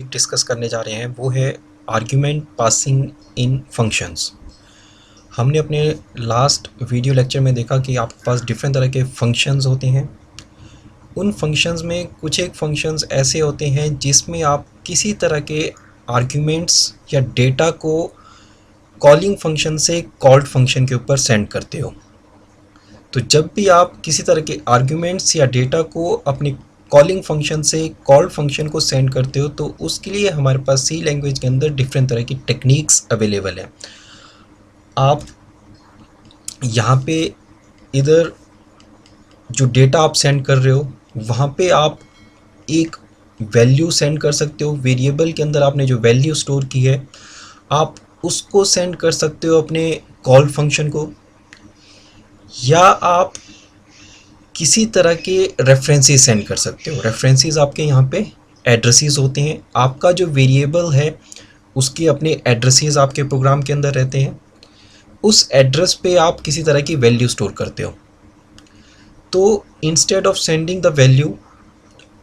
Discuss करने जा रहे हैं वो है आर्ग्यूमेंट पासिंग इन फंक्शंस। हमने अपने लास्ट वीडियो लेक्चर में देखा कि आपके पास डिफरेंट तरह के फंक्शंस होते हैं। उन फंक्शंस में कुछ एक फंक्शंस ऐसे होते हैं जिसमें आप किसी तरह के आर्ग्यूमेंट्स या डेटा को कॉलिंग फंक्शन से कॉल्ड फंक्शन के ऊपर सेंड करते हो। तो जब भी आप किसी तरह के आर्ग्यूमेंट्स या डेटा को अपने कॉलिंग फंक्शन से कॉल्ड फंक्शन को सेंड करते हो तो उसके लिए हमारे पास सी लैंग्वेज के अंदर डिफरेंट तरह की टेक्निक्स अवेलेबल हैं। आप यहाँ पे इधर जो डेटा आप सेंड कर रहे हो वहाँ पे आप एक वैल्यू सेंड कर सकते हो। वेरिएबल के अंदर आपने जो वैल्यू स्टोर की है आप उसको सेंड कर सकते हो अपने कॉल फंक्शन को, या आप किसी तरह के रेफरेंसेस सेंड कर सकते हो। रेफरेंसेस आपके यहाँ पे एड्रेसेस होते हैं। आपका जो वेरिएबल है उसके अपने एड्रेसेस आपके प्रोग्राम के अंदर रहते हैं। उस एड्रेस पे आप किसी तरह की वैल्यू स्टोर करते हो। तो instead of sending the value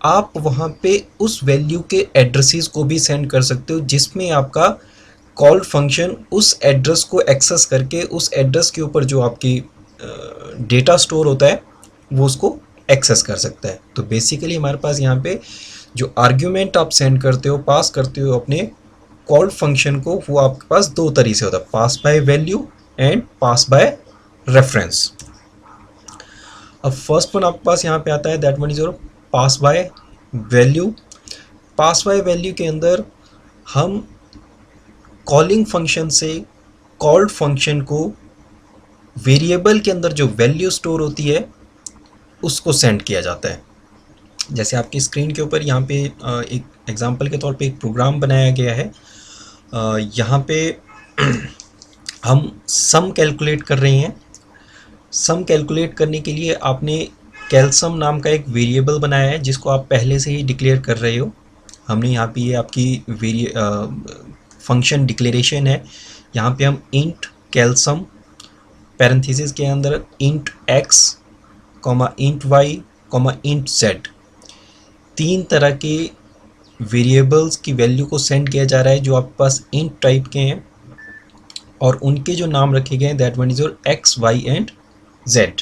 आप वहाँ पे उस वैल्यू के एड्रेसेस को भी सेंड कर सकते हो, जिसमें आपका कॉल्ड फंक्शन उस एड्रेस को एक्सेस करके उस एड्रेस के ऊपर जो आपकी डेटा स्टोर होता है वो उसको एक्सेस कर सकता है। तो बेसिकली हमारे पास यहाँ पे जो आर्ग्यूमेंट आप सेंड करते हो, पास करते हो अपने कॉल्ड फंक्शन को, वो आपके पास दो तरीके से होता है, pass by value and pass by reference. अब फर्स्ट वन आपके पास यहाँ पे आता है, that one is your pass by value. Pass by value के अंदर हम कॉलिंग फंक्शन से कॉल्ड फंक्शन को वेरिएबल के अंदर जो वैल्यू स्टोर होती है उसको सेंड किया जाता है। जैसे आपकी स्क्रीन के ऊपर यहाँ पे एक एग्जांपल के तौर पे एक प्रोग्राम बनाया गया है। यहाँ पे हम सम कैलकुलेट कर रहे हैं। सम कैलकुलेट करने के लिए आपने कैलसम नाम का एक वेरिएबल बनाया है जिसको आप पहले से ही डिक्लेयर कर रहे हो। हमने यहाँ पे ये आपकी फंक्शन डिक्लेरेशन है। यहाँ पे हम इंट कैलसम पैरेंथेसिस के अंदर int x comma int y comma int z, तीन तरह के वेरिएबल्स की वैल्यू को सेंड किया जा रहा है जो आपके पास इंट टाइप के हैं, और उनके जो नाम रखे गए हैं that one is your x Y and z.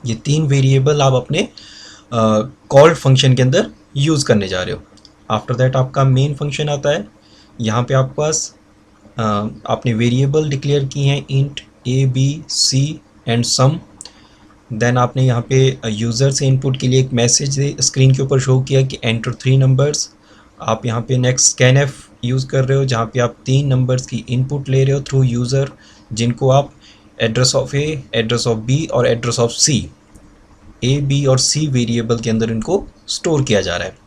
ये तीन वेरिएबल आप अपने कॉल्ड फंक्शन के अंदर यूज़ करने जा रहे हो। आफ्टर दैट आपका मेन फंक्शन आता है। यहाँ पे आपके पास आपने वेरिएबल डिक्लेयर की हैं int a b c and sum. Then आपने यहाँ पे यूज़र से इनपुट के लिए एक मैसेज स्क्रीन के ऊपर शो किया कि एंटर 3 नंबर्स। आप यहाँ पे नेक्स्ट स्कैनएफ यूज़ कर रहे हो जहाँ पे आप 3 नंबर्स की इनपुट ले रहे हो थ्रू यूज़र, जिनको आप address of A, address of B और address of C, A B और सी वेरिएबल के अंदर इनको स्टोर किया जा रहा है।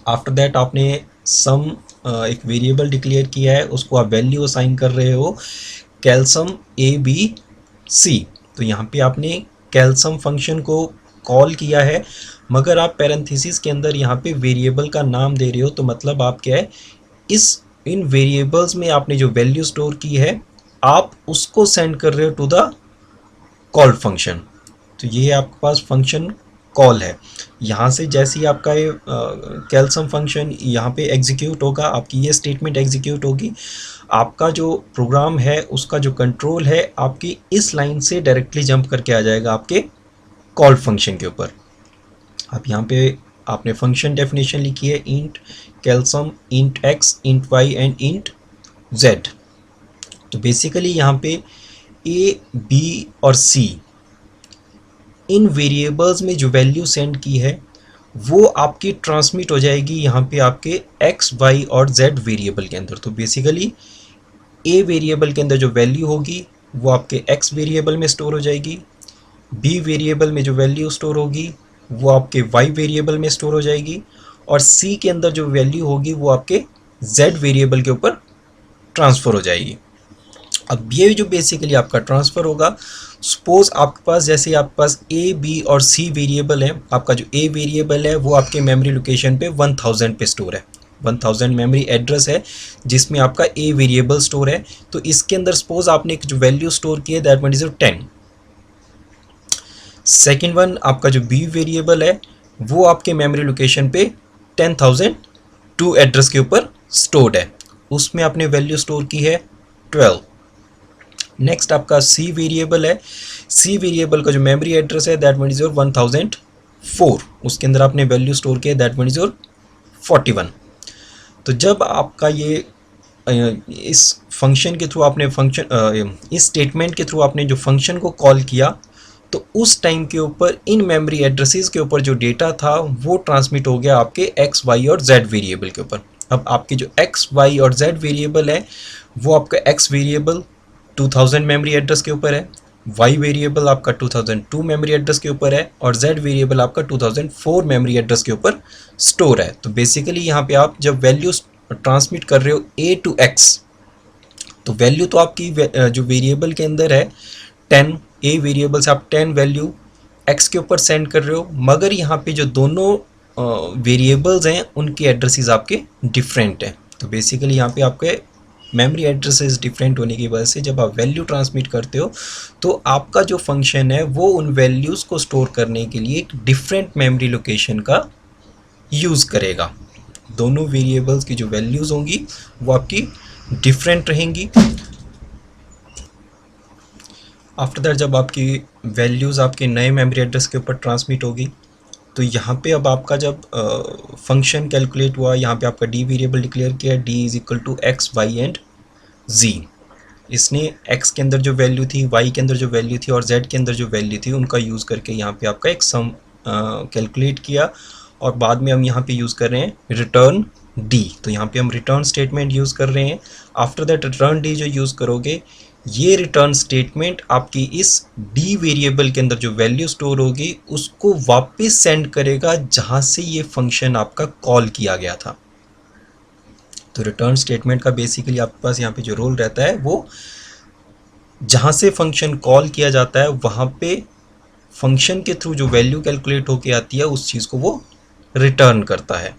आफ्टर दैट आपने सम एक वेरिएबल डिक्लेयर किया है, उसको आप वैल्यू असाइन कर रहे हो कैलसम ए बी सी। तो यहाँ पे आपने कैलसम फंक्शन को कॉल किया है, मगर आप पैरेंथेसिस के अंदर यहाँ पे वेरिएबल का नाम दे रहे हो। तो मतलब आप क्या है, इन वेरिएबल्स में आपने जो वैल्यू स्टोर की है आप उसको सेंड कर रहे हो टू द कॉल्ड फंक्शन। तो ये आपके पास फंक्शन कॉल है। यहाँ से जैसे ही आपका ये कैलसम फंक्शन यहाँ पे एग्जीक्यूट होगा, आपकी ये स्टेटमेंट एग्जीक्यूट होगी, आपका जो प्रोग्राम है उसका जो कंट्रोल है आपकी इस लाइन से डायरेक्टली जंप करके आ जाएगा आपके कॉल फंक्शन के ऊपर। अब यहाँ पे आपने फंक्शन डेफिनेशन लिखी है int calcsum int X int Y and int Z. तो बेसिकली यहाँ पे ए बी और सी इन वेरिएबल्स में जो वैल्यू सेंड की है वो आपकी ट्रांसमिट हो जाएगी यहाँ पे आपके एक्स वाई और जेड वेरिएबल के अंदर। तो बेसिकली ए वेरिएबल के अंदर जो वैल्यू होगी वो आपके एक्स वेरिएबल में स्टोर हो जाएगी, बी वेरिएबल में जो वैल्यू स्टोर होगी वो आपके वाई वेरिएबल में स्टोर हो जाएगी, और सी के अंदर जो वैल्यू होगी वो आपके जेड वेरिएबल के ऊपर ट्रांसफ़र हो जाएगी। अब ये जो बेसिकली आपका ट्रांसफ़र होगा, सपोज आपके पास जैसे आपके पास ए बी और सी वेरिएबल है, आपका जो ए वेरिएबल है वो आपके मेमोरी लोकेशन पे 1000 पे स्टोर है। 1000 मेमोरी एड्रेस है जिसमें आपका ए वेरिएबल स्टोर है। तो इसके अंदर सपोज आपने एक जो वैल्यू स्टोर की है that one is 10। Second one आपका जो बी वेरिएबल है वो आपके मेमोरी लोकेशन पे 10,000 टू एड्रेस के ऊपर स्टोर्ड है, उसमें आपने वैल्यू स्टोर की है 12। नेक्स्ट आपका सी वेरिएबल है, सी वेरिएबल का जो मेमोरी एड्रेस है दैट वन इज योर 1004, उसके अंदर आपने वैल्यू स्टोर किया दैट वन इज योर 41। तो जब आपका ये इस फंक्शन के थ्रू आपने इस स्टेटमेंट के थ्रू आपने जो फंक्शन को कॉल किया, तो उस टाइम के ऊपर इन मेमोरी एड्रेसेस के ऊपर जो डेटा था वो ट्रांसमिट हो गया आपके एक्स वाई और जेड वेरिएबल के ऊपर। अब आपके जो एक्स वाई और जेड वेरिएबल है वो आपका एक्स वेरिएबल 2000 मेमोरी एड्रेस के ऊपर है, वाई वेरिएबल आपका 2002 मेमोरी एड्रेस के ऊपर है और जेड वेरिएबल आपका 2004 मेमोरी एड्रेस के ऊपर स्टोर है। तो बेसिकली यहाँ पे आप जब वैल्यूज ट्रांसमिट कर रहे हो ए टू एक्स, तो वैल्यू तो आपकी जो वेरिएबल के अंदर है 10, ए वेरिएबल से आप 10 वैल्यू एक्स के ऊपर सेंड कर रहे हो, मगर यहाँ पे जो दोनों वेरिएबल्स हैं उनके एड्रेसेस आपके डिफरेंट हैं। तो बेसिकली यहाँ पे आपके मेमोरी एड्रेसेस डिफरेंट होने की वजह से जब आप वैल्यू ट्रांसमिट करते हो तो आपका जो फंक्शन है वो उन वैल्यूज़ को स्टोर करने के लिए एक डिफरेंट मेमोरी लोकेशन का यूज़ करेगा। दोनों वेरिएबल्स की जो वैल्यूज़ होंगी वो आपकी डिफरेंट रहेंगी। आफ्टर दैट जब आपकी वैल्यूज़ आपके नए मेमोरी एड्रेस के ऊपर ट्रांसमिट होगी, तो यहाँ पे अब आपका जब फंक्शन कैलकुलेट हुआ, यहाँ पे आपका डी वेरिएबल डिक्लेयर किया, D is equal to X Y and G. इसने एक्स के अंदर जो वैल्यू थी, वाई के अंदर जो वैल्यू थी और जेड के अंदर जो वैल्यू थी उनका यूज़ करके यहाँ पे आपका एक सम कैलकुलेट किया और बाद में हम यहाँ पे यूज़ कर रहे हैं रिटर्न डी। तो यहाँ पे हम रिटर्न स्टेटमेंट यूज़ कर रहे हैं। आफ्टर दैट रिटर्न डी जो यूज़ करोगे, ये रिटर्न स्टेटमेंट आपकी इस डी वेरिएबल के अंदर जो वैल्यू स्टोर होगी उसको वापस सेंड करेगा जहाँ से ये फंक्शन आपका कॉल किया गया था। तो रिटर्न स्टेटमेंट का बेसिकली आपके पास यहाँ पे जो रोल रहता है वो जहाँ से फंक्शन कॉल किया जाता है वहाँ पे फंक्शन के थ्रू जो वैल्यू कैलकुलेट होके आती है उस चीज़ को वो रिटर्न करता है।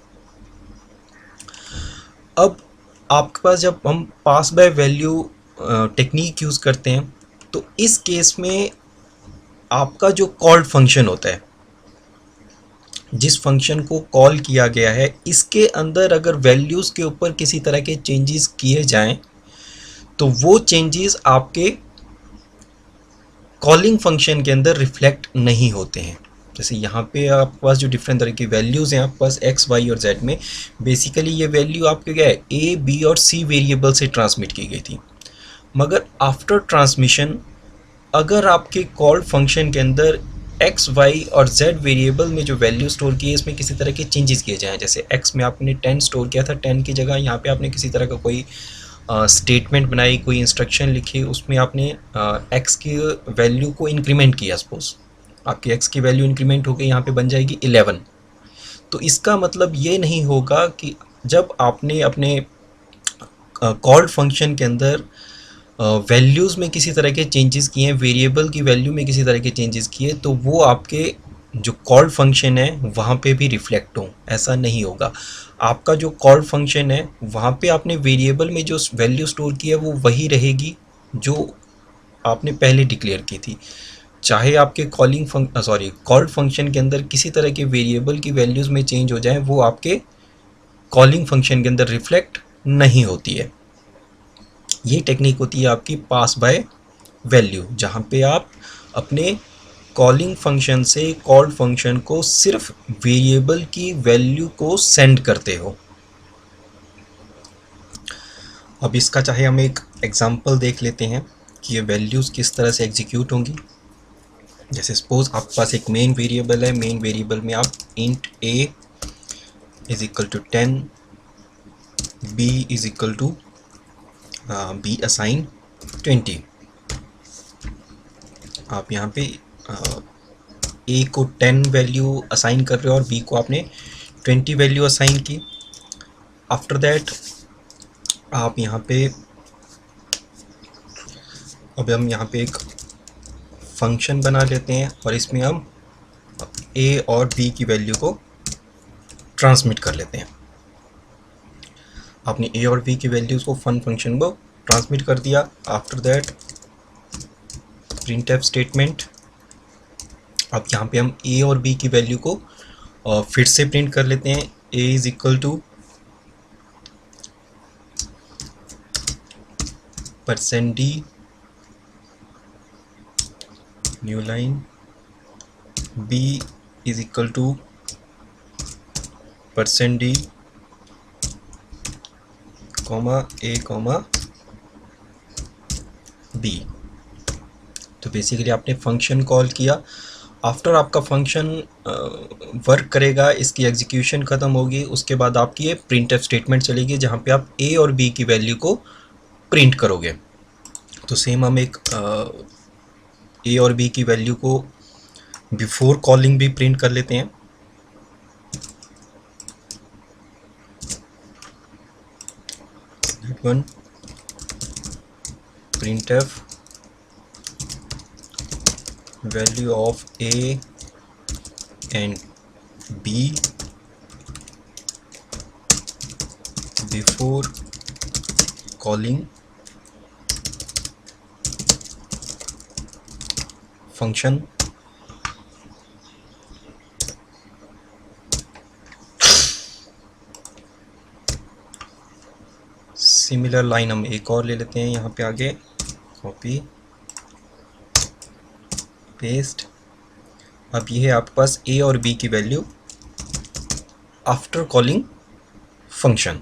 अब आपके पास जब हम पास बाय वैल्यू टेक्निक यूज़ करते हैं तो इस केस में आपका जो कॉल्ड फंक्शन होता है, जिस फंक्शन को कॉल किया गया है, इसके अंदर अगर वैल्यूज़ के ऊपर किसी तरह के चेंजेस किए जाएं तो वो चेंजेस आपके कॉलिंग फंक्शन के अंदर रिफ्लेक्ट नहीं होते हैं। जैसे यहाँ पे आपके पास जो डिफरेंट तरह की वैल्यूज़ हैं आपके पास एक्स वाई और जेड में, बेसिकली ये वैल्यू आपके क्या है ए बी और सी वेरिएबल से ट्रांसमिट की गई थी, मगर आफ्टर ट्रांसमिशन अगर आपके कॉल्ड फंक्शन के अंदर एक्स वाई और जेड वेरिएबल में जो वैल्यू स्टोर की है इसमें किसी तरह के चेंजेस किए जाएँ, जैसे एक्स में आपने 10 स्टोर किया था, 10 की जगह यहाँ पे आपने किसी तरह का कोई स्टेटमेंट बनाई, कोई इंस्ट्रक्शन लिखी, उसमें आपने एक्स की वैल्यू को इंक्रीमेंट किया, सपोज आपकी एक्स की वैल्यू इंक्रीमेंट होकर यहाँ पे बन जाएगी 11। तो इसका मतलब ये नहीं होगा कि जब आपने अपने कॉल्ड फंक्शन के अंदर वैल्यूज़ में किसी तरह के चेंजेस किए हैं, वेरिएबल की वैल्यू में किसी तरह के चेंजेस किए, तो वो आपके जो कॉल्ड फंक्शन है वहाँ पे भी रिफ्लेक्ट हो, ऐसा नहीं होगा। आपका जो कॉल्ड फंक्शन है वहाँ पे आपने वेरिएबल में जो वैल्यू स्टोर की है वो वही रहेगी जो आपने पहले डिक्लेयर की थी, चाहे आपके कॉल्ड फंक्शन के अंदर किसी तरह के वेरिएबल की वैल्यूज़ में चेंज हो जाए, वो आपके कॉलिंग फंक्शन के अंदर रिफ्लेक्ट नहीं होती है। ये टेक्निक होती है आपकी पास बाय वैल्यू, जहाँ पे आप अपने कॉलिंग फंक्शन से कॉल्ड फंक्शन को सिर्फ वेरिएबल की वैल्यू को सेंड करते हो। अब इसका चाहे हम एक एग्जांपल देख लेते हैं कि ये वैल्यूज़ किस तरह से एग्जीक्यूट होंगी। जैसे सपोज आपके पास एक मेन वेरिएबल है, मेन वेरिएबल में आप int a is equal to 10, b is equal to b assign 20। आप यहाँ पे a को 10 वैल्यू असाइन कर रहे हो और b को आपने 20 वैल्यू असाइन की। आफ्टर दैट आप यहाँ पे अब हम यहाँ पे एक फंक्शन बना लेते हैं और इसमें हम a और b की वैल्यू को ट्रांसमिट कर लेते हैं। आपने a और b की वैल्यूज़ को फंक्शन को ट्रांसमिट कर दिया। आफ्टर दैट प्रिंटफ स्टेटमेंट, अब यहाँ पे हम a और b की वैल्यू को फिर से प्रिंट कर लेते हैं। a is equal to percent d, new line, b is equal to percent d comma a comma b. तो बेसिकली आपने फंक्शन कॉल किया, आफ्टर आपका फंक्शन वर्क करेगा, इसकी एग्जीक्यूशन ख़त्म होगी, उसके बाद आपकी ये प्रिंटफ स्टेटमेंट चलेगी जहाँ पे आप ए और बी की वैल्यू को प्रिंट करोगे। तो सेम हम एक ए और बी की वैल्यू को बिफोर कॉलिंग भी प्रिंट कर लेते हैं। That one printf value of a and b before calling function similar line हम एक और ले लेते हैं यहाँ पे आगे, कॉपी पेस्ट। अब ये है आपके पास ए और बी की value after calling function.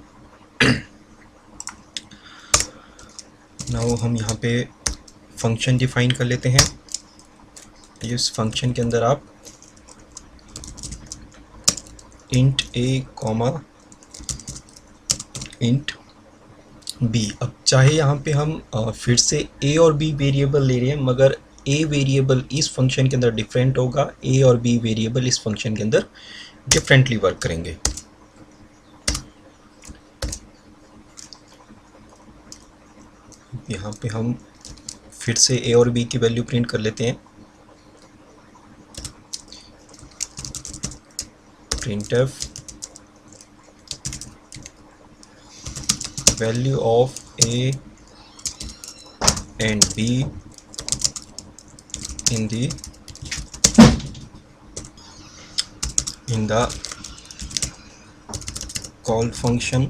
Now हम यहाँ पे फंक्शन डिफाइन कर लेते हैं। इस फंक्शन के अंदर आप int a comma int B, अब चाहे यहाँ पे हम फिर से ए और बी वेरिएबल ले रहे हैं, मगर ए वेरिएबल इस फंक्शन के अंदर डिफरेंट होगा, ए और बी वेरिएबल इस फंक्शन के अंदर डिफरेंटली वर्क करेंगे। यहाँ पे हम फिर से ए और बी की वैल्यू प्रिंट कर लेते हैं। Printf value of a and b in the call function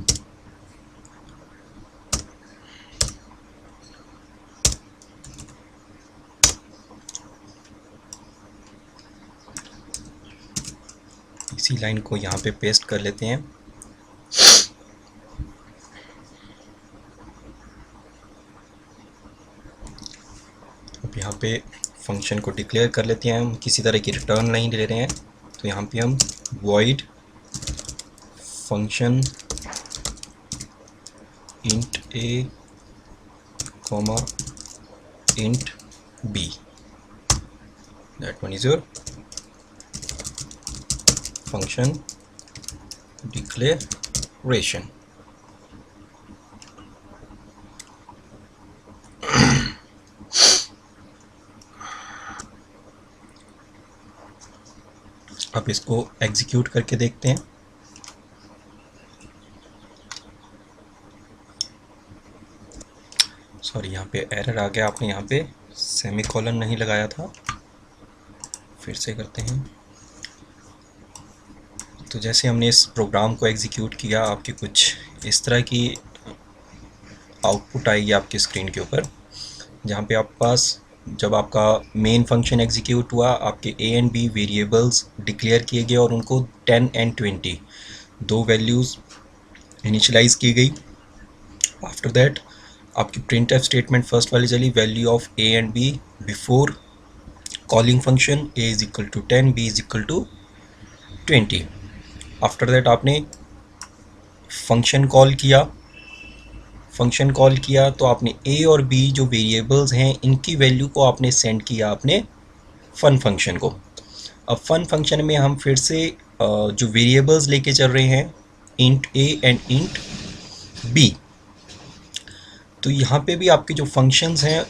इसी लाइन को यहाँ पे पेस्ट कर लेते हैं। अब यहाँ पे फंक्शन को डिक्लेयर कर लेते हैं, हम किसी तरह की रिटर्न नहीं ले रहे हैं। तो यहाँ पे हम void function int a comma int b, that one is your function declaration. अब इसको एग्जीक्यूट करके देखते हैं। सॉरी, यहाँ पे एरर आ गया, आपने यहाँ पे सेमीकोलन नहीं लगाया था। फिर से करते हैं। तो जैसे हमने इस प्रोग्राम को एग्जीक्यूट किया, आपकी कुछ इस तरह की आउटपुट आएगी आपकी स्क्रीन के ऊपर, जहाँ पे आपके पास जब आपका मेन फंक्शन एग्जीक्यूट हुआ, आपके a and b variables declare किए गए और उनको 10 एंड 20 दो वैल्यूज़ इनिशियलाइज की गई। आफ्टर दैट आपकी प्रिंटफ स्टेटमेंट फर्स्ट वाली चली, value of a and b before calling function, a is equal to 10, b is equal to 20। After that आपने फंक्शन कॉल किया। फंक्शन कॉल किया तो आपने ए और बी जो वेरिएबल्स हैं इनकी वैल्यू को आपने सेंड किया अपने फन फंक्शन को। अब फन फंक्शन में हम फिर से जो वेरिएबल्स लेके चल रहे हैं int a and int b. तो यहाँ पे भी आपके जो फंक्शंस हैं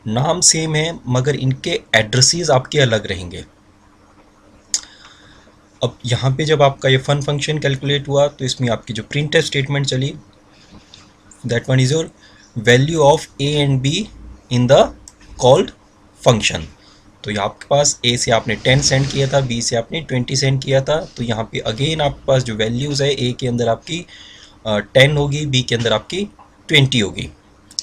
नाम सेम है, मगर इनके एड्रेसेस आपके अलग रहेंगे। अब यहाँ पे जब आपका ये फन फंक्शन कैलकुलेट हुआ तो इसमें आपकी जो प्रिंटफ स्टेटमेंट चली, that one is your value of a and b in the called function. तो यहाँ आपके पास ए से आपने 10 सेंड किया था, बी से आपने 20 सेंड किया था। तो यहाँ पे अगेन आपके पास जो वैल्यूज़ है, ए के अंदर आपकी 10 होगी, बी के अंदर आपकी 20 होगी।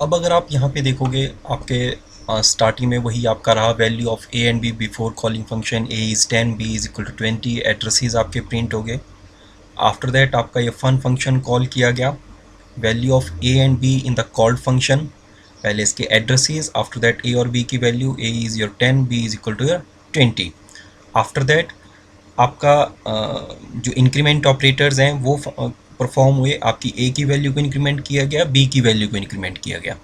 अब अगर आप यहाँ पे देखोगे, आपके स्टार्टिंग में वही आपका रहा value of a and b before calling function, a is 10, b is equal to 20, addresses आपके प्रिंट हो गए। आफ्टर दैट आपका ये फन फंक्शन कॉल किया गया, value of a and b in the called function, पहले इसके एड्रेसेस, आफ्टर दैट ए और बी की वैल्यू, a is your 10, b is equal to your 20। After that आपका जो इंक्रीमेंट ऑपरेटर्स हैं वो परफॉर्म हुए, आपकी ए की वैल्यू को इंक्रीमेंट किया गया, बी की वैल्यू को इंक्रीमेंट किया गया।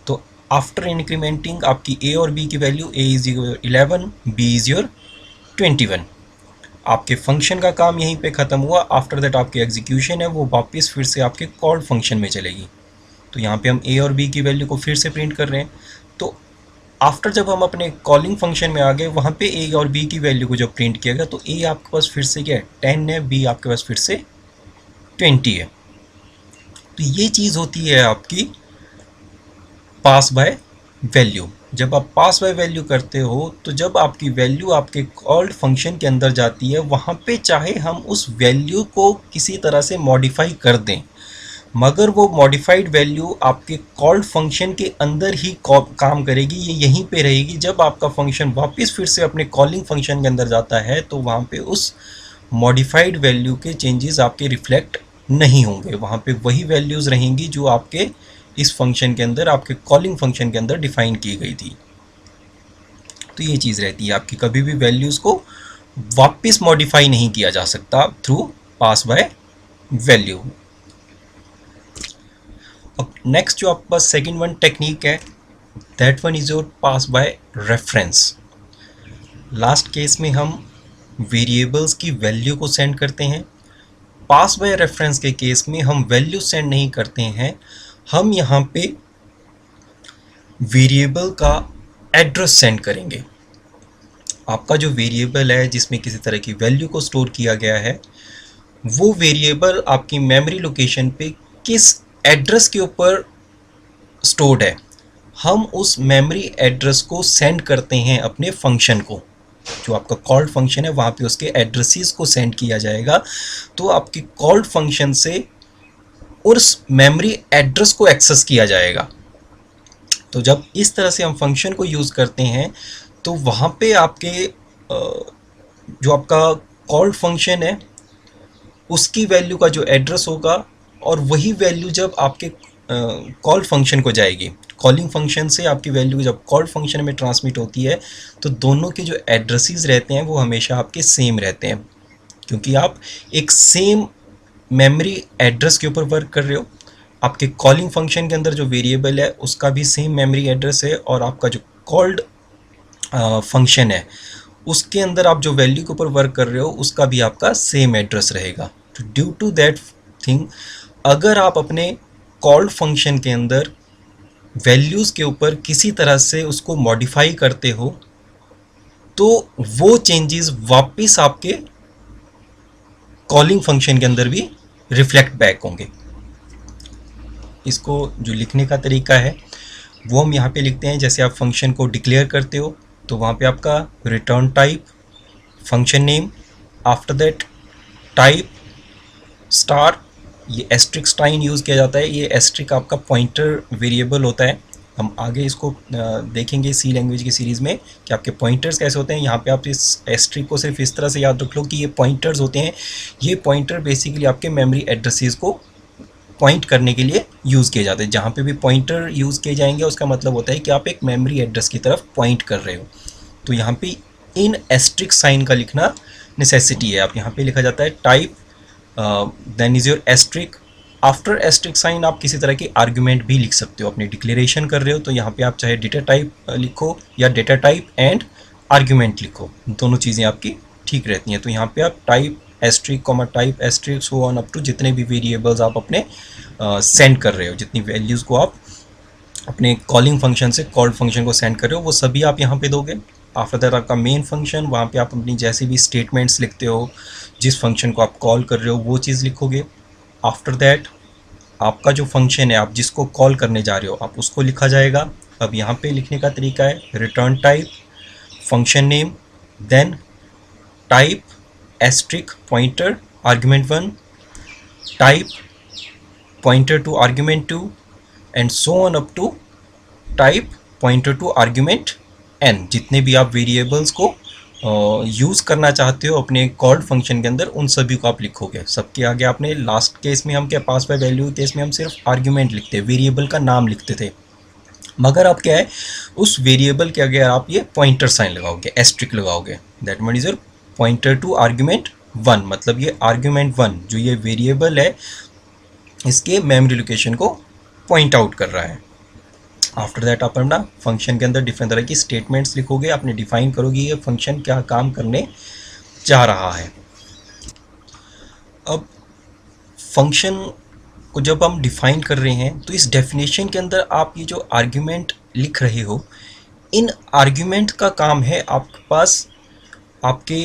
तो आफ्टर इंक्रीमेंटिंग आपकी ए और बी की वैल्यू, a is your 11, b is your 21। आपके फंक्शन का काम यहीं पे ख़त्म हुआ। आफ्टर दैट आपकी एग्जीक्यूशन है वो वापस फिर से आपके कॉल्ड फंक्शन में चलेगी। तो यहाँ पे हम ए और बी की वैल्यू को फिर से प्रिंट कर रहे हैं। तो आफ्टर जब हम अपने कॉलिंग फंक्शन में आ गए, वहाँ पे ए और बी की वैल्यू को जब प्रिंट किया गया, तो ए आपके पास फिर से क्या है, 10 है, बी आपके पास फिर से 20 है। तो ये चीज़ होती है आपकी पास बाय वैल्यू। जब आप पास बाय वैल्यू करते हो, तो जब आपकी वैल्यू आपके कॉल्ड फंक्शन के अंदर जाती है, वहाँ पे चाहे हम उस वैल्यू को किसी तरह से मॉडिफाई कर दें, मगर वो मॉडिफाइड वैल्यू आपके कॉल्ड फंक्शन के अंदर ही काम करेगी, ये यहीं पे रहेगी। जब आपका फंक्शन वापस फिर से अपने कॉलिंग फंक्शन के अंदर जाता है, तो वहाँ पे उस मॉडिफाइड वैल्यू के चेंजेस आपके रिफ्लेक्ट नहीं होंगे, वहाँ पे वही वैल्यूज़ रहेंगी जो आपके इस फंक्शन के अंदर, आपके कॉलिंग फंक्शन के अंदर डिफाइन की गई थी। तो ये चीज़ रहती है आपकी, कभी भी वैल्यूज़ को वापस मॉडिफाई नहीं किया जा सकता थ्रू पास बाय वैल्यू। अब नेक्स्ट जो आपके पास सेकेंड वन टेक्निक है, that one is your pass by reference. Last case में हम वेरिएबल्स की वैल्यू को सेंड करते हैं। पास बाय रेफरेंस के केस में हम वैल्यू सेंड नहीं करते हैं, हम यहाँ पे वेरिएबल का एड्रेस सेंड करेंगे। आपका जो वेरिएबल है जिसमें किसी तरह की वैल्यू को स्टोर किया गया है, वो वेरिएबल आपकी मेमोरी लोकेशन पे किस एड्रेस के ऊपर स्टोर्ड है, हम उस मेमोरी एड्रेस को सेंड करते हैं अपने फंक्शन को। जो आपका कॉल्ड फंक्शन है वहाँ पे उसके एड्रेसेस को सेंड किया जाएगा। तो आपकी कॉल्ड फंक्शन से उस मेमोरी एड्रेस को एक्सेस किया जाएगा। तो जब इस तरह से हम फंक्शन को यूज़ करते हैं, तो वहाँ पे आपके जो आपका कॉल्ड फंक्शन है उसकी वैल्यू का जो एड्रेस होगा, और वही वैल्यू जब आपके कॉल फंक्शन को जाएगी, कॉलिंग फंक्शन से आपकी वैल्यू जब कॉल्ड फंक्शन में ट्रांसमिट होती है, तो दोनों के जो एड्रेसेस रहते हैं वो हमेशा आपके सेम रहते हैं, क्योंकि आप एक सेम मेमोरी एड्रेस के ऊपर वर्क कर रहे हो। आपके कॉलिंग फंक्शन के अंदर जो वेरिएबल है उसका भी सेम मेमोरी एड्रेस है, और आपका जो कॉल्ड फंक्शन है उसके अंदर आप जो वैल्यू के ऊपर वर्क कर रहे हो उसका भी आपका सेम एड्रेस रहेगा। तो ड्यू टू दैट थिंग, अगर आप अपने कॉल्ड फंक्शन के अंदर वैल्यूज़ के ऊपर किसी तरह से उसको मॉडिफाई करते हो, तो वो चेंजेस वापस आपके कॉलिंग फंक्शन के अंदर भी रिफ्लेक्ट बैक होंगे। इसको जो लिखने का तरीका है वो हम यहाँ पे लिखते हैं, जैसे आप फंक्शन को डिक्लेयर करते हो तो वहाँ पे आपका return type, function name, after that type star, ये एस्ट्रिक साइन यूज़ किया जाता है। ये एस्ट्रिक आपका पॉइंटर वेरिएबल होता है। हम आगे इसको देखेंगे सी लैंग्वेज की सीरीज़ में कि आपके पॉइंटर्स कैसे होते हैं। यहाँ पे आप इस एस्ट्रिक को सिर्फ इस तरह से याद रख लो कि ये पॉइंटर्स होते हैं। ये पॉइंटर बेसिकली आपके मेमोरी एड्रेसेस को पॉइंट करने के लिए यूज़ किए जाते हैं। जहाँ पे भी पॉइंटर यूज़ किए जाएंगे उसका मतलब होता है कि आप एक मेमोरी एड्रेस की तरफ पॉइंट कर रहे हो। तो यहाँ पे इन एस्ट्रिक साइन का लिखना नेसेसिटी है। आप यहाँ पे लिखा जाता है type then is your asterisk. After asterisk sign आप किसी तरह की आर्ग्यूमेंट भी लिख सकते हो। अपनी डिक्लेरेशन कर रहे हो तो यहाँ पे आप चाहे डेटा टाइप लिखो या डेटा टाइप एंड आर्ग्यूमेंट लिखो, दोनों चीज़ें आपकी ठीक रहती हैं। तो यहाँ पे आप type asterisk comma type asterisk so on up to जितने भी वेरिएबल्स आप अपने सेंड कर रहे हो, जितनी वैल्यूज़ को आप अपने कॉलिंग फंक्शन से कॉल्ड फंक्शन को सेंड कर रहे हो, वो सभी आप यहाँ पे दोगे। आफ्टर दैट आपका मेन फंक्शन, वहाँ पे आप अपनी जैसे भी स्टेटमेंट्स लिखते हो, जिस फंक्शन को आप कॉल कर रहे हो वो चीज़ लिखोगे। आफ्टर दैट आपका जो फंक्शन है आप जिसको कॉल करने जा रहे हो आप उसको लिखा जाएगा। अब यहाँ पे लिखने का तरीका है return type, function name, then type asterisk pointer argument 1, type pointer to argument 2 and so on up to type pointer to argument n। जितने भी आप वेरिएबल्स को यूज़ करना चाहते हो अपने कॉल्ड फंक्शन के अंदर, उन सभी को आप लिखोगे। सबके आगे आपने लास्ट केस में हम क्या पास बाय वैल्यू केस में हम सिर्फ आर्ग्यूमेंट लिखते, वेरिएबल का नाम लिखते थे। मगर आप क्या है, उस वेरिएबल के आगे आप ये पॉइंटर साइन लगाओगे, एस्ट्रिक लगाओगे, that mean is your pointer to argument 1। मतलब ये आर्ग्यूमेंट 1 जो ये वेरिएबल है, इसके मेमोरी लोकेशन को पॉइंट आउट कर रहा है। आफ्टर दैट आप अपना फंक्शन के अंदर डिफरेंट तरह की स्टेटमेंट्स लिखोगे, आपने डिफाइन करोगे ये फंक्शन क्या काम करने जा रहा है। अब फंक्शन को जब हम डिफाइन कर रहे हैं तो इस डेफिनेशन के अंदर आप ये जो आर्ग्यूमेंट लिख रहे हो, इन आर्ग्यूमेंट का काम है आपके पास आपके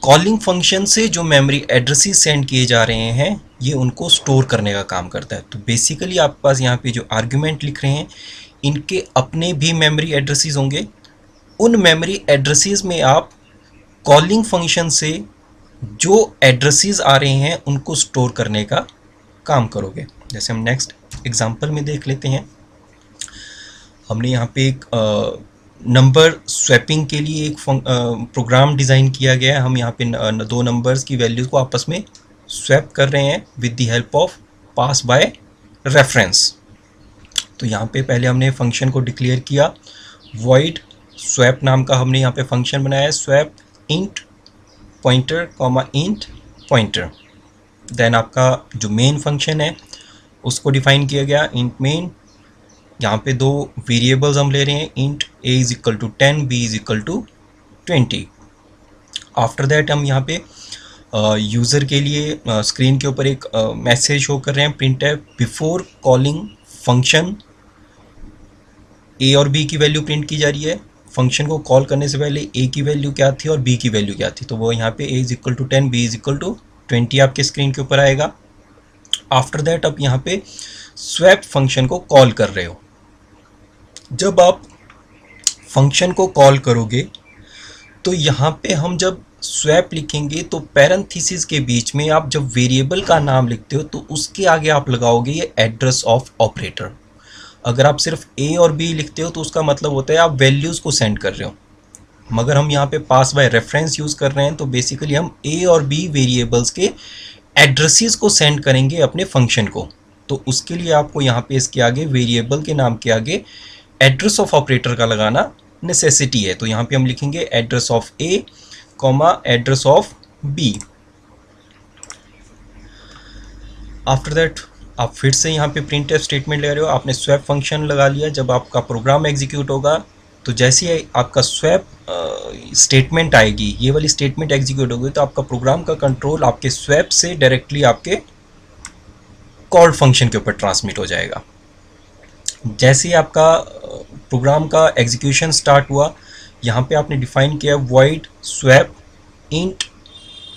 कॉलिंग फंक्शन से जो मेमोरी एड्रेसेस सेंड किए जा रहे हैं, ये उनको स्टोर करने का काम करता है। तो बेसिकली आपके पास यहाँ पे जो आर्ग्यूमेंट लिख रहे हैं, इनके अपने भी मेमोरी एड्रेसेस होंगे। उन मेमोरी एड्रेसेस में आप कॉलिंग फंक्शन से जो एड्रेसेस आ रहे हैं उनको स्टोर करने का काम करोगे। जैसे हम नेक्स्ट एग्जांपल में देख लेते हैं। हमने यहाँ पे एक नंबर स्वैपिंग के लिए एक प्रोग्राम डिज़ाइन किया गया है। हम यहाँ पे दो नंबर्स की वैल्यूज़ को आपस में स्वैप कर रहे हैं with the help of pass by reference. तो यहाँ पे पहले हमने फंक्शन को डिक्लेयर किया, वॉइड स्वैप नाम का हमने यहाँ पे फंक्शन बनाया है, swap int pointer comma int pointer. Then आपका जो मेन फंक्शन है उसको डिफाइन किया गया, इंट मेन। यहाँ पे दो वेरिएबल्स हम ले रहे हैं, int a is equal to 10, b is equal to 20। After that हम यहाँ पे यूज़र के लिए स्क्रीन के ऊपर एक मैसेज शो कर रहे हैं, प्रिंट है बिफोर कॉलिंग फंक्शन a और b की वैल्यू प्रिंट की जा रही है। फंक्शन को कॉल करने से पहले a की वैल्यू क्या थी और b की वैल्यू क्या थी, तो वो यहाँ पे a is equal to 10, b is equal to 20 आपके स्क्रीन के ऊपर आएगा। आफ्टर दैट आप यहाँ पे स्वैप फंक्शन को कॉल कर रहे हो। जब आप फंक्शन को कॉल करोगे तो यहाँ पे हम जब स्वैप लिखेंगे तो पैरेंथेसिस के बीच में आप जब वेरिएबल का नाम लिखते हो तो उसके आगे आप लगाओगे ये एड्रेस ऑफ ऑपरेटर। अगर आप सिर्फ a और b लिखते हो तो उसका मतलब होता है आप वैल्यूज़ को सेंड कर रहे हो। मगर हम यहाँ पे पास बाय रेफरेंस यूज़ कर रहे हैं तो बेसिकली हम a और b वेरिएबल्स के एड्रेसेस को सेंड करेंगे अपने फंक्शन को। तो उसके लिए आपको यहाँ पे इसके आगे वेरिएबल के नाम के आगे एड्रेस ऑफ ऑपरेटर का लगाना नेसेसिटी है। तो यहाँ पे हम लिखेंगे address of a comma address of b। After that आप फिर से यहाँ पे प्रिंट एफ स्टेटमेंट ले रहे हो, आपने स्वैप फंक्शन लगा लिया। जब आपका प्रोग्राम एग्जीक्यूट होगा तो जैसे ही आपका स्वैप स्टेटमेंट आएगी, ये वाली स्टेटमेंट एग्जीक्यूट होगी, तो आपका प्रोग्राम का कंट्रोल आपके स्वैप से डायरेक्टली आपके कॉल्ड फंक्शन के ऊपर ट्रांसमिट हो जाएगा। जैसे ही आपका प्रोग्राम का एग्जीक्यूशन स्टार्ट हुआ, यहाँ पे आपने डिफाइन किया void swap int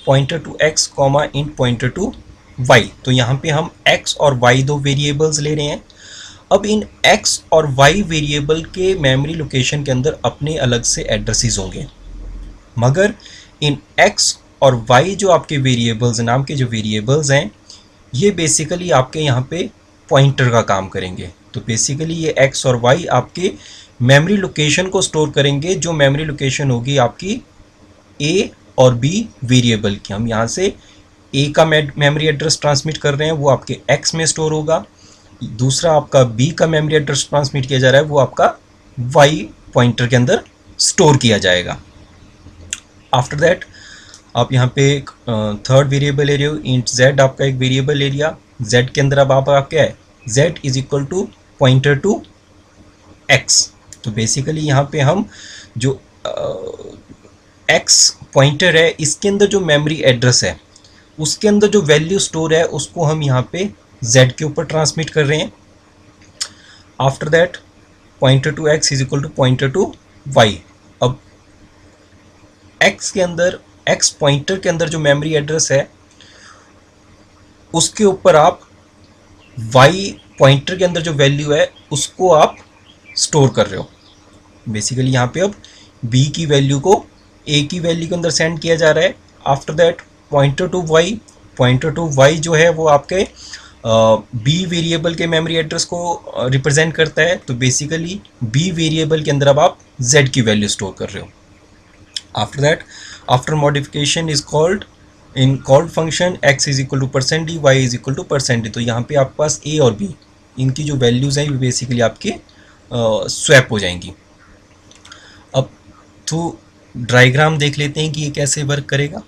pointer to x comma int pointer to y। तो यहाँ पे हम x और y दो वेरिएबल्स ले रहे हैं। अब इन x और y वेरिएबल के मेमोरी लोकेशन के अंदर अपने अलग से एड्रेसेस होंगे, मगर इन x और y जो आपके वेरिएबल्स नाम के जो वेरिएबल्स हैं, ये बेसिकली आपके यहाँ पे पॉइंटर का काम करेंगे। तो बेसिकली ये x और y आपके मेमोरी लोकेशन को स्टोर करेंगे, जो मेमोरी लोकेशन होगी आपकी a और b वेरिएबल की। हम यहाँ से a का मेमोरी एड्रेस ट्रांसमिट कर रहे हैं, वो आपके x में स्टोर होगा। दूसरा आपका b का मेमोरी एड्रेस ट्रांसमिट किया जा रहा है, वो आपका y पॉइंटर के अंदर स्टोर किया जाएगा। आफ्टर दैट आप यहाँ पे एक थर्ड वेरिएबल ले रहे हो, इंट z आपका एक वेरिएबल ले लिया। z के अंदर अब आप क्या है, z is equal to pointer to x। तो बेसिकली यहाँ पे हम जो x पॉइंटर है, इसके अंदर जो मेमोरी एड्रेस है, उसके अंदर जो वैल्यू स्टोर है, उसको हम यहाँ पे z के ऊपर ट्रांसमिट कर रहे हैं। After that pointer to x is equal to pointer to y। अब x के अंदर, x पॉइंटर के अंदर जो मेमोरी एड्रेस है, उसके ऊपर आप y पॉइंटर के अंदर जो वैल्यू है उसको आप स्टोर कर रहे हो। बेसिकली यहाँ पे अब b की वैल्यू को a की वैल्यू के अंदर सेंड किया जा रहा है। After that pointer to y जो है वो आपके बी वेरिएबल के मेमोरी एड्रेस को रिप्रेजेंट करता है, तो बेसिकली बी वेरिएबल के अंदर अब आप z की वैल्यू स्टोर कर रहे हो. After that, after modification is called in called function x is equal to percent d, y is equal to percent d. तो यहाँ पे आपके पास a और b इनकी जो वैल्यूज़ हैं बेसिकली आपके स्वैप हो जाएंगी. अब तो डायग्राम देख लेते हैं कि ये कैसे वर्क करेगा.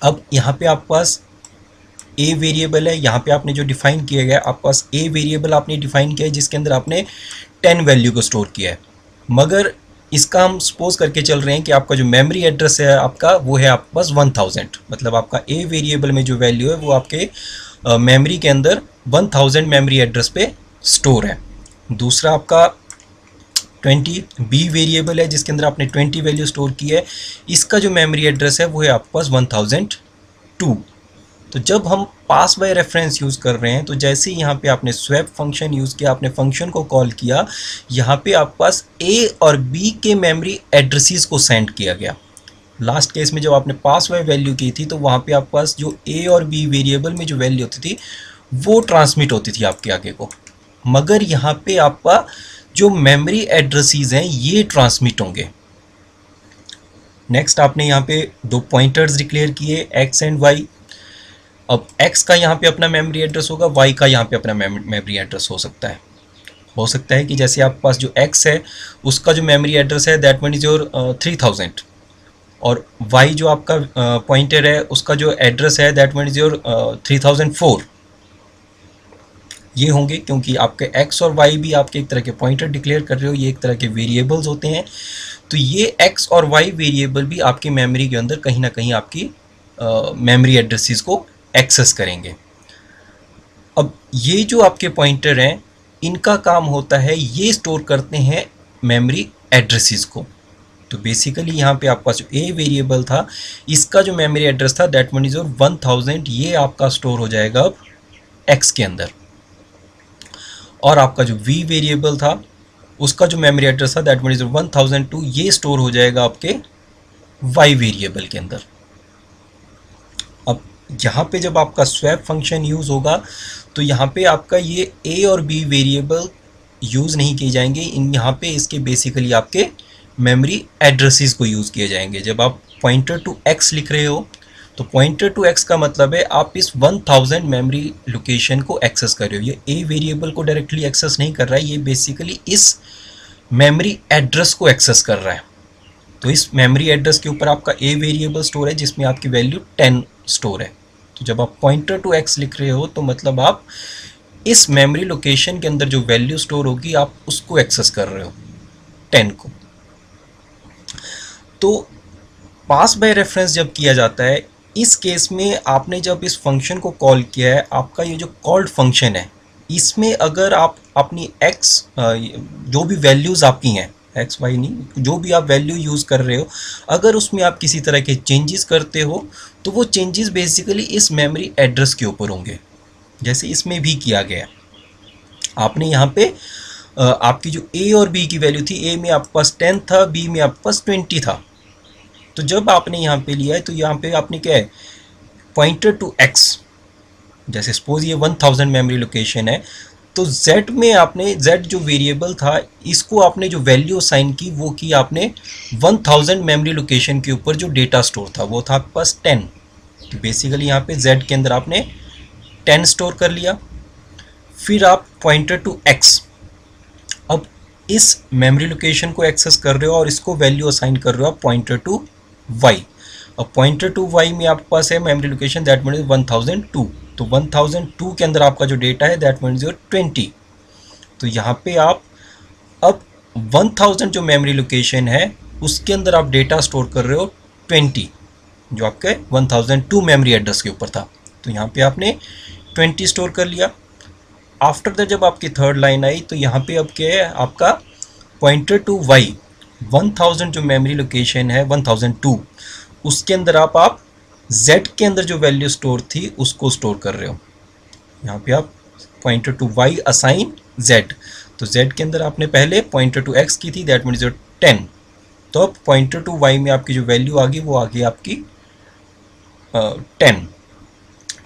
अब यहाँ पे आपके पास a वेरिएबल है, यहाँ पे आपने जो डिफाइन किया गया आपके पास a वेरिएबल आपने डिफाइन किया है जिसके अंदर आपने 10 वैल्यू को स्टोर किया है. मगर इसका हम सपोज करके चल रहे हैं कि आपका जो मेमोरी एड्रेस है आपका वो है आपके पास 1000. मतलब आपका a वेरिएबल में जो वैल्यू है वो आपके मेमोरी के अंदर 1000 मेमोरी एड्रेस पे स्टोर है. दूसरा आपका 20 बी वेरिएबल है जिसके अंदर आपने 20 वैल्यू स्टोर की है. इसका जो मेमोरी एड्रेस है वो है आपके पास 1002. तो जब हम पास बाय रेफरेंस यूज़ कर रहे हैं तो जैसे ही यहाँ पे आपने स्वैप फंक्शन यूज़ किया, आपने फंक्शन को कॉल किया, यहाँ पे आपके पास ए और बी के मेमोरी एड्रेसेस को सेंड किया गया. लास्ट केस में जब आपने पास बाय वैल्यू की थी तो वहाँ पे आपके पास जो ए और बी वेरिएबल में जो वैल्यू होती थी वो ट्रांसमिट होती थी आपके आगे को. मगर यहाँ पे आपका जो मेमोरी एड्रेसेस हैं ये ट्रांसमिट होंगे. नेक्स्ट आपने यहाँ पे दो पॉइंटर्स डिक्लेयर किए x एंड y. अब x का यहाँ पे अपना मेमोरी एड्रेस होगा, y का यहाँ पे अपना मेमोरी एड्रेस हो सकता है. हो सकता है कि जैसे आपके पास जो x है उसका जो मेमोरी एड्रेस है दैट वन इज योर 3000 और y जो आपका पॉइंटर है उसका जो एड्रेस है दैट वन इज योर 3004. ये होंगे क्योंकि आपके x और y भी आपके एक तरह के पॉइंटर डिक्लेयर कर रहे हो, ये एक तरह के वेरिएबल्स होते हैं. तो ये x और y वेरिएबल भी आपकी मेमोरी के अंदर कहीं ना कहीं आपकी मेमोरी एड्रेसेस को एक्सेस करेंगे. अब ये जो आपके पॉइंटर हैं इनका काम होता है ये स्टोर करते हैं मेमोरी एड्रेसेस को. तो बेसिकली यहाँ पे आपका जो a वेरिएबल था इसका जो मेमोरी एड्रेस था दैट वन इज योर 1000. ये आपका स्टोर हो जाएगा अब x के अंदर. और आपका जो v वेरिएबल था उसका जो मेमोरी एड्रेस था दैट वन इज 1002. ये स्टोर हो जाएगा आपके y वेरिएबल के अंदर. अब यहाँ पे जब आपका स्वैप फंक्शन यूज़ होगा तो यहाँ पे आपका ये a और b वेरिएबल यूज़ नहीं किए जाएंगे. इन यहाँ पे इसके बेसिकली आपके मेमोरी एड्रेसेस को यूज़ किए जाएंगे. जब आप पॉइंटर टू x लिख रहे हो तो पॉइंटर टू x का मतलब है आप इस 1000 मेमोरी लोकेशन को एक्सेस कर रहे हो. ये a वेरिएबल को डायरेक्टली एक्सेस नहीं कर रहा है, ये बेसिकली इस मेमोरी एड्रेस को एक्सेस कर रहा है. तो इस मेमोरी एड्रेस के ऊपर आपका a वेरिएबल स्टोर है जिसमें आपकी वैल्यू 10 स्टोर है. तो जब आप पॉइंटर टू x लिख रहे हो तो मतलब आप इस मेमोरी लोकेशन के अंदर जो वैल्यू स्टोर होगी आप उसको एक्सेस कर रहे हो 10 को. तो पास बाय रेफरेंस जब किया जाता है इस केस में आपने जब इस फंक्शन को कॉल किया है, आपका ये जो कॉल्ड फंक्शन है इसमें अगर आप अपनी x जो भी वैल्यूज़ आपकी हैं x y नहीं, जो भी आप वैल्यू यूज़ कर रहे हो, अगर उसमें आप किसी तरह के चेंजेस करते हो तो वो चेंजेस बेसिकली इस मेमोरी एड्रेस के ऊपर होंगे जैसे इसमें भी किया गया. आपने यहाँ पे आपकी जो a और b की वैल्यू थी, a में आपके पास 10 था, b में आपके पास 20 था. तो जब आपने यहाँ पे लिया है तो यहाँ पे आपने क्या है पॉइंटर टू x, जैसे सपोज ये 1000 मेमोरी लोकेशन है तो z में आपने z जो वेरिएबल था इसको आपने जो वैल्यू असाइन की वो की आपने 1000 मेमोरी लोकेशन के ऊपर जो डेटा स्टोर था वो था आपके पास 10. तो बेसिकली यहाँ पे z के अंदर आपने 10 स्टोर कर लिया. फिर आप पॉइंटर टू x, अब इस मेमोरी लोकेशन को एक्सेस कर रहे हो और इसको वैल्यू असाइन कर रहे हो आप पॉइंटर टू y. अब पॉइंटर टू y में आपके पास है memory location that one is 1002. तो 1002 के अंदर आपका जो डेटा है दैट वन इज योर 20. तो यहाँ पे आप अब 1000 जो मेमोरी लोकेशन है उसके अंदर आप डेटा स्टोर कर रहे हो 20 जो आपके 1002 मेमोरी एड्रेस के ऊपर था. तो यहाँ पे आपने 20 स्टोर कर लिया. आफ्टर दैट जब आपकी थर्ड लाइन आई तो यहाँ पे अब क्या है आपका पॉइंटर टू y 1000 जो मेमोरी लोकेशन है 1002 उसके अंदर आप z के अंदर जो वैल्यू स्टोर थी उसको स्टोर कर रहे हो. यहाँ पे आप pointer to y assign z, तो z के अंदर आपने पहले पॉइंटर टू x की थी दैट मीन्स 10. तो अब पॉइंटर टू y में आपकी जो वैल्यू आ गई वो आ गई आपकी 10.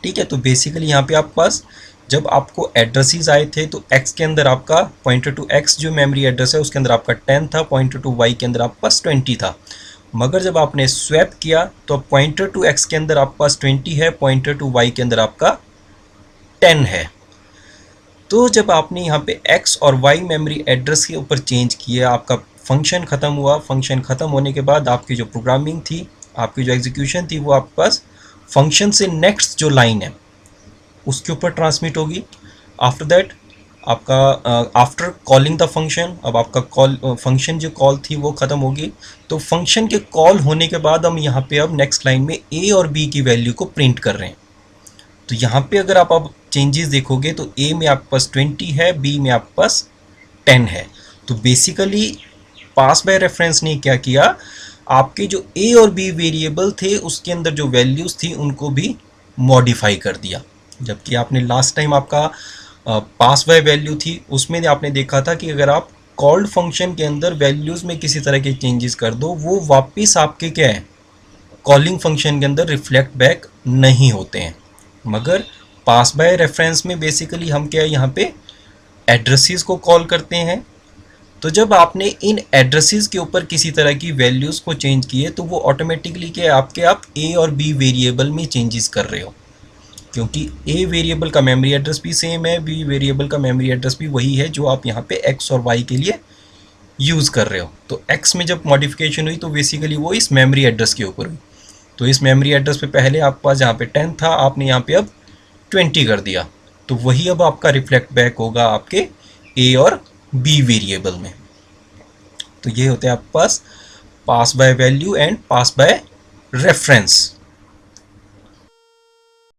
ठीक है. तो बेसिकली यहाँ पे आपके पास जब आपको एड्रेसेस आए थे तो x के अंदर आपका पॉइंटर टू x जो मेमोरी एड्रेस है उसके अंदर आपका 10 था, पॉइंटर टू y के अंदर आपके पास 20 था। मगर जब आपने स्वैप किया तो पॉइंटर टू x के अंदर आपके पास 20 है, पॉइंटर टू y के अंदर आपका 10 है। तो जब आपने यहाँ पे x और y मेमोरी एड्रेस के ऊपर चेंज किया, आपका फंक्शन ख़त्म हुआ। फंक्शन ख़त्म होने के बाद आपकी जो प्रोग्रामिंग थी, आपकी जो एग्जीक्यूशन थी, वो आपके पास फंक्शन से नेक्स्ट जो लाइन है उसके ऊपर ट्रांसमिट होगी। आफ्टर दैट आपका आफ्टर कॉलिंग द फंक्शन, अब आपका कॉल फंक्शन जो कॉल थी वो ख़त्म होगी। तो फंक्शन के कॉल होने के बाद हम यहाँ पे अब नेक्स्ट लाइन में a और b की वैल्यू को प्रिंट कर रहे हैं। तो यहाँ पे अगर आप अब चेंजेस देखोगे तो a में आपके पास 20 है, b में आपके पास 10 है। तो बेसिकली पास बाय रेफरेंस ने क्या किया, आपके जो a और b वेरिएबल थे उसके अंदर जो वैल्यूज़ थी उनको भी मॉडिफाई कर दिया। जबकि आपने लास्ट टाइम आपका पास बाय वैल्यू थी उसमें आपने देखा था कि अगर आप कॉल्ड फंक्शन के अंदर वैल्यूज़ में किसी तरह के चेंजेस कर दो, वो वापस आपके क्या है कॉलिंग फंक्शन के अंदर रिफ्लेक्ट बैक नहीं होते हैं। मगर पास बाय रेफरेंस में बेसिकली हम क्या है यहाँ पे एड्रेसेस को कॉल करते हैं। तो जब आपने इन एड्रेसेस के ऊपर किसी तरह की वैल्यूज़ को चेंज किए तो वो ऑटोमेटिकली क्या आपके आप a और b वेरिएबल में चेंजेस कर रहे हो, क्योंकि a वेरिएबल का मेमोरी एड्रेस भी सेम है, b वेरिएबल का मेमोरी एड्रेस भी वही है जो आप यहाँ पे x और y के लिए यूज़ कर रहे हो। तो x में जब मॉडिफिकेशन हुई तो बेसिकली वो इस मेमोरी एड्रेस के ऊपर हुई। तो इस मेमोरी एड्रेस पे पहले आपके पास यहाँ पे 10 था, आपने यहाँ पे अब 20 कर दिया, तो वही अब आपका रिफ्लेक्ट बैक होगा आपके a और b वेरिएबल में। तो ये होते हैं आपके पास pass by value and pass by reference.